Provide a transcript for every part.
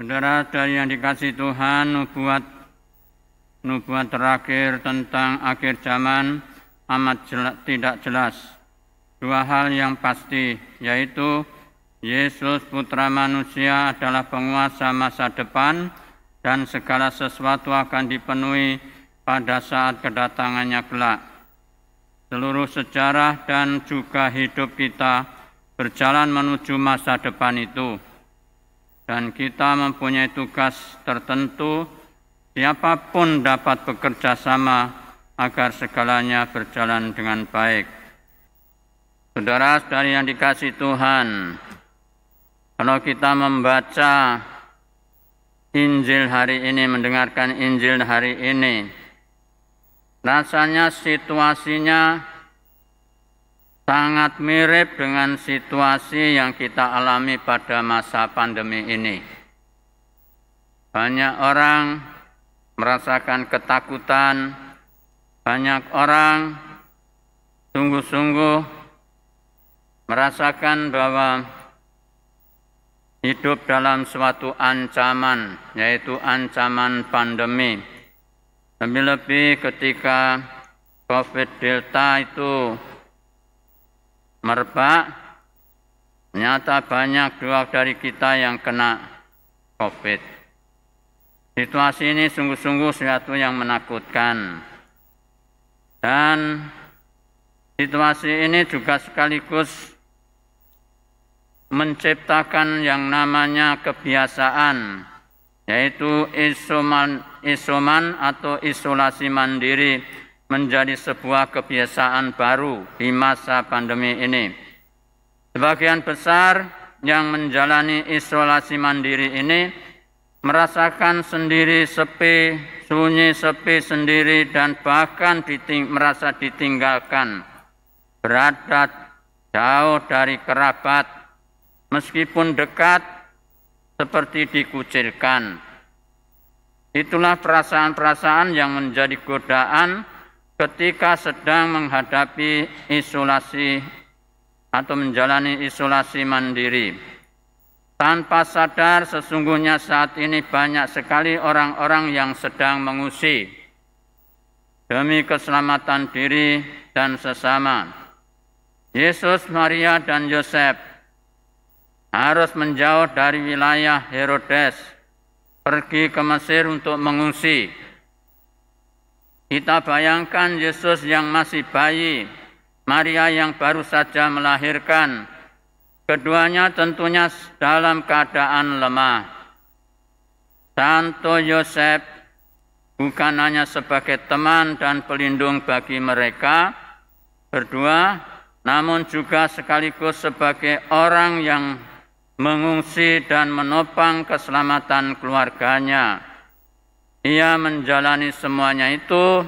Saudara dari yang dikasihi Tuhan, nubuat terakhir tentang akhir zaman amat tidak jelas. Dua hal yang pasti, yaitu Yesus Putra Manusia adalah penguasa masa depan dan segala sesuatu akan dipenuhi pada saat kedatangannya kelak. Seluruh sejarah dan juga hidup kita berjalan menuju masa depan itu. Dan kita mempunyai tugas tertentu, siapapun dapat bekerja sama agar segalanya berjalan dengan baik. Saudara-saudari yang dikasihi Tuhan, kalau kita membaca Injil hari ini, mendengarkan Injil hari ini, rasanya situasinya sangat mirip dengan situasi yang kita alami pada masa pandemi ini. Banyak orang merasakan ketakutan, banyak orang sungguh-sungguh merasakan bahwa hidup dalam suatu ancaman, yaitu ancaman pandemi. Lebih-lebih ketika COVID Delta itu merebak, ternyata banyak dari kita yang kena COVID. Situasi ini sungguh-sungguh sesuatu yang menakutkan. Dan situasi ini juga sekaligus menciptakan yang namanya kebiasaan, yaitu isoman atau isolasi mandiri menjadi sebuah kebiasaan baru di masa pandemi ini. Sebagian besar yang menjalani isolasi mandiri ini merasakan sendiri sepi, sunyi, sepi sendiri, dan bahkan merasa ditinggalkan, berada jauh dari kerabat, meskipun dekat seperti dikucilkan. Itulah perasaan-perasaan yang menjadi godaan ketika sedang menghadapi isolasi atau menjalani isolasi mandiri. Tanpa sadar sesungguhnya saat ini banyak sekali orang-orang yang sedang mengungsi demi keselamatan diri dan sesama. Yesus, Maria, dan Yosef harus menjauh dari wilayah Herodes, pergi ke Mesir untuk mengungsi. Kita bayangkan Yesus yang masih bayi, Maria yang baru saja melahirkan. Keduanya tentunya dalam keadaan lemah. Santo Yosef bukan hanya sebagai teman dan pelindung bagi mereka berdua, namun juga sekaligus sebagai orang yang mengungsi dan menopang keselamatan keluarganya. Ia menjalani semuanya itu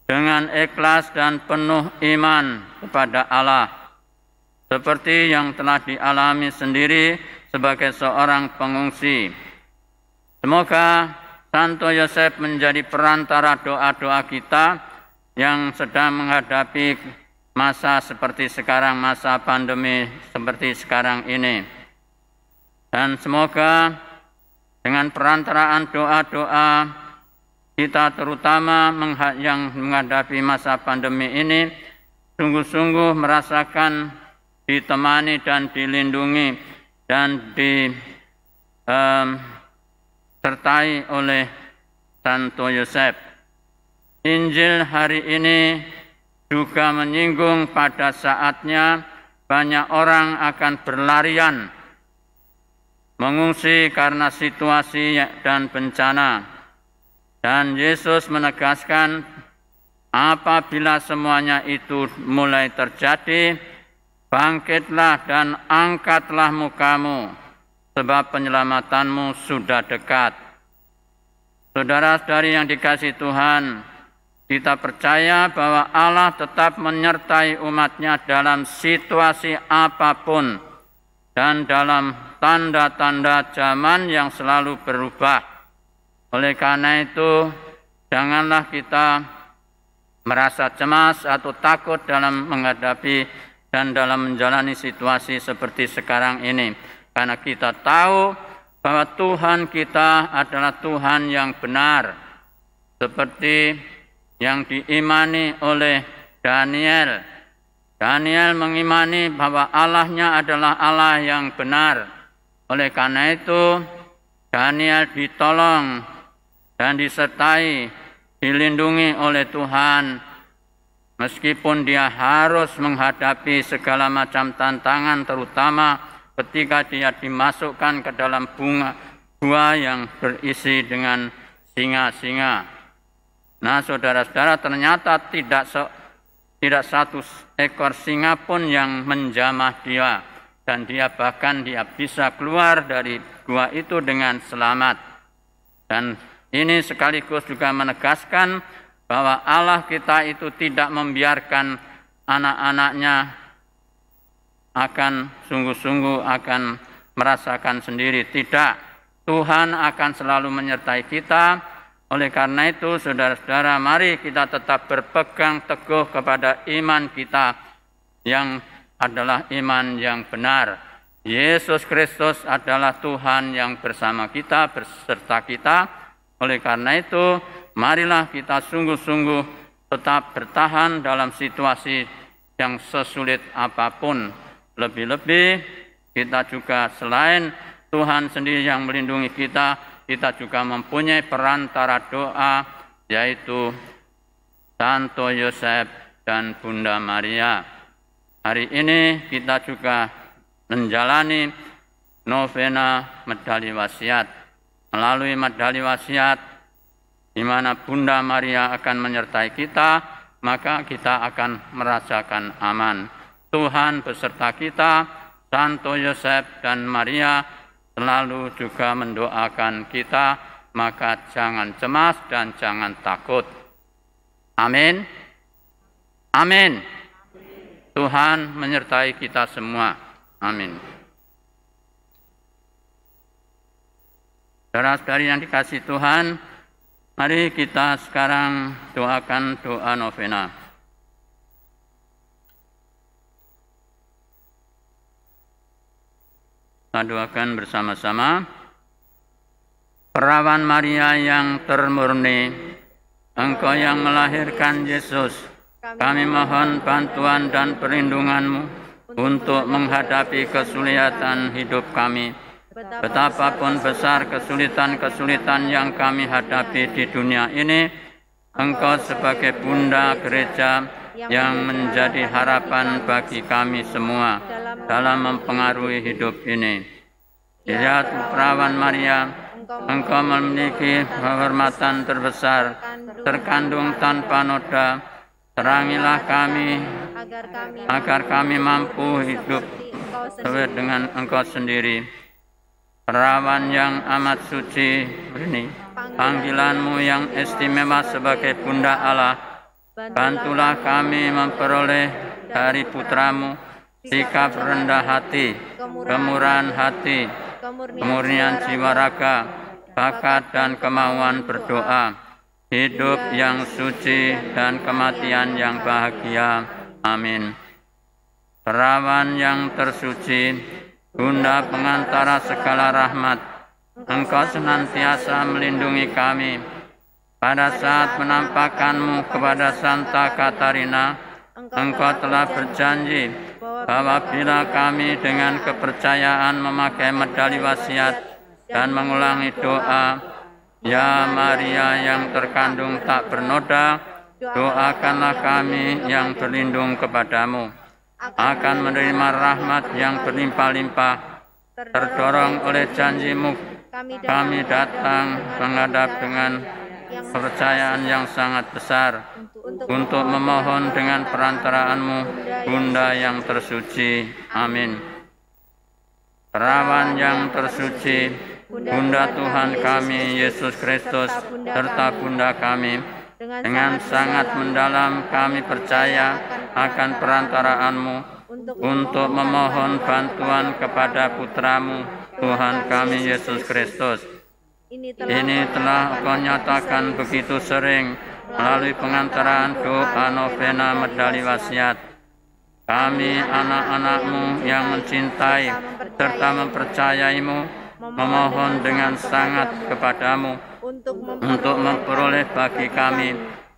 dengan ikhlas dan penuh iman kepada Allah, seperti yang telah dialami sendiri sebagai seorang pengungsi. Semoga Santo Yosef menjadi perantara doa-doa kita yang sedang menghadapi masa seperti sekarang, masa pandemi seperti sekarang ini. Dan semoga dengan perantaraan doa-doa kita, terutama yang menghadapi masa pandemi ini, sungguh-sungguh merasakan ditemani dan dilindungi dan disertai oleh Santo Yosef. Injil hari ini juga menyinggung pada saatnya banyak orang akan berlarian mengungsi karena situasi dan bencana. Dan Yesus menegaskan, apabila semuanya itu mulai terjadi, bangkitlah dan angkatlah mukamu, sebab penyelamatanmu sudah dekat. Saudara-saudari yang dikasihi Tuhan, kita percaya bahwa Allah tetap menyertai umat-Nya dalam situasi apapun dan dalam tanda-tanda zaman yang selalu berubah. Oleh karena itu, janganlah kita merasa cemas atau takut dalam menghadapi dan dalam menjalani situasi seperti sekarang ini. Karena kita tahu bahwa Tuhan kita adalah Tuhan yang benar, seperti yang diimani oleh Daniel. Daniel mengimani bahwa Allahnya adalah Allah yang benar. Oleh karena itu, Daniel ditolong dan disertai, dilindungi oleh Tuhan, meskipun dia harus menghadapi segala macam tantangan, terutama ketika dia dimasukkan ke dalam gua yang berisi dengan singa-singa. Nah, saudara-saudara, ternyata tidak satu ekor singa pun yang menjamah dia, dan dia bisa keluar dari gua itu dengan selamat. Dan ini sekaligus juga menegaskan bahwa Allah kita itu tidak membiarkan anak-anaknya akan sungguh-sungguh akan merasakan sendiri. Tidak, Tuhan akan selalu menyertai kita. Oleh karena itu, saudara-saudara, mari kita tetap berpegang teguh kepada iman kita yang adalah iman yang benar. Yesus Kristus adalah Tuhan yang bersama kita, beserta kita. Oleh karena itu, marilah kita sungguh-sungguh tetap bertahan dalam situasi yang sesulit apapun. Lebih-lebih kita juga selain Tuhan sendiri yang melindungi kita juga mempunyai perantara doa, yaitu Santo Yosef dan Bunda Maria. Hari ini kita juga menjalani novena medali wasiat. Melalui medali wasiat, di mana Bunda Maria akan menyertai kita, maka kita akan merasakan aman. Tuhan beserta kita, Santo Yosef dan Maria selalu juga mendoakan kita, maka jangan cemas dan jangan takut. Amin. Amin. Tuhan menyertai kita semua. Amin. Saudara-saudari yang dikasihi Tuhan, mari kita sekarang doakan doa novena. Kita doakan bersama-sama. Perawan Maria yang termurni, Engkau yang melahirkan Yesus, kami mohon bantuan dan perlindungan-Mu untuk menghadapi kesulitan hidup kami. Betapapun besar kesulitan-kesulitan yang kami hadapi di dunia ini, Engkau sebagai Bunda Gereja yang menjadi harapan bagi kami semua dalam mempengaruhi hidup ini. Ya Perawan Maria, Engkau memiliki kehormatan terbesar, terkandung tanpa noda. Terangilah kami agar kami mampu hidup sesuai dengan Engkau sendiri. Perawan yang amat suci ini, panggilan-Mu yang istimewa sebagai Bunda Allah, bantulah kami memperoleh dari Putra-Mu sikap rendah hati, kemurahan hati, kemurnian jiwa raga, bakat dan kemauan berdoa, hidup yang suci dan kematian yang bahagia. Amin. Perawan yang tersuci, Bunda pengantara segala rahmat, Engkau senantiasa melindungi kami. Pada saat penampakan-Mu kepada Santa Katarina, Engkau telah berjanji bahwa bila kami dengan kepercayaan memakai medali wasiat dan mengulangi doa, Ya Maria yang terkandung tak bernoda, doakanlah kami yang berlindung kepadamu, akan menerima rahmat yang berlimpah-limpah. Terdorong oleh janji-Mu, kami datang menghadap dengan kepercayaan yang sangat besar untuk memohon dengan perantaraan-Mu, Bunda yang tersuci. Amin. Perawan yang tersuci, Bunda Tuhan kami, Yesus Kristus, serta Bunda kami, dengan sangat mendalam kami percaya akan perantaraan-Mu untuk memohon bantuan kepada Putra-Mu, Tuhan kami, Yesus Kristus. Ini telah Engkau nyatakan begitu sering melalui pengantaraan doa novena medali wasiat. Kami anak-anak-Mu yang mencintai serta mempercayai-Mu, memohon dengan sangat kepadamu untuk memperoleh bagi kami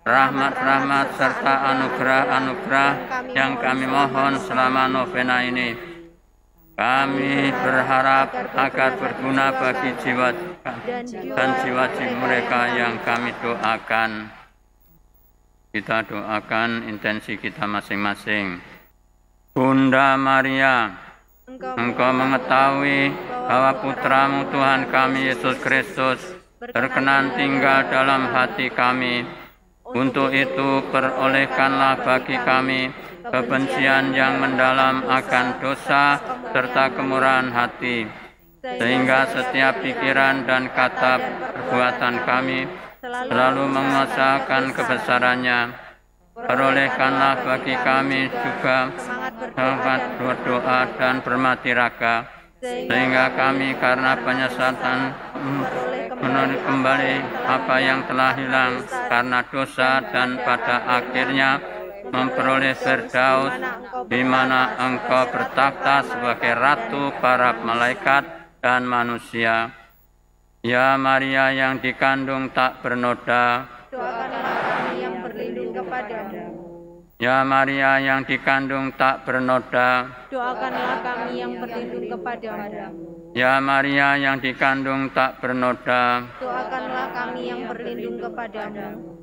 rahmat-rahmat serta anugerah-anugerah yang kami mohon selama novena ini. Kami berharap agar berguna bagi jiwa dan jiwa-jiwa mereka yang kami doakan. Kita doakan intensi kita masing-masing. Bunda Maria, Engkau mengetahui bahwa Putramu Tuhan kami Yesus Kristus berkenan tinggal dalam hati kami. Untuk itu perolehkanlah bagi kami kebencian yang mendalam akan dosa serta kemurahan hati, sehingga setiap pikiran dan kata perbuatan kami selalu menguasakan kebesarannya. Perolehkanlah bagi kami juga semangat berdoa dan bermati raga, sehingga kami karena penyesatan menulis kembali apa yang telah hilang karena dosa dan pada akhirnya memperoleh Firdaus di mana Engkau bertakhta sebagai Ratu para malaikat dan manusia. Ya Maria yang dikandung tak bernoda, doakanlah kami yang berlindung kepadamu. Ya Maria yang dikandung tak bernoda, Doakanlah kami yang berlindung kepadamu. Ya Maria yang dikandung tak bernoda, Doakanlah kami yang berlindung kepadamu.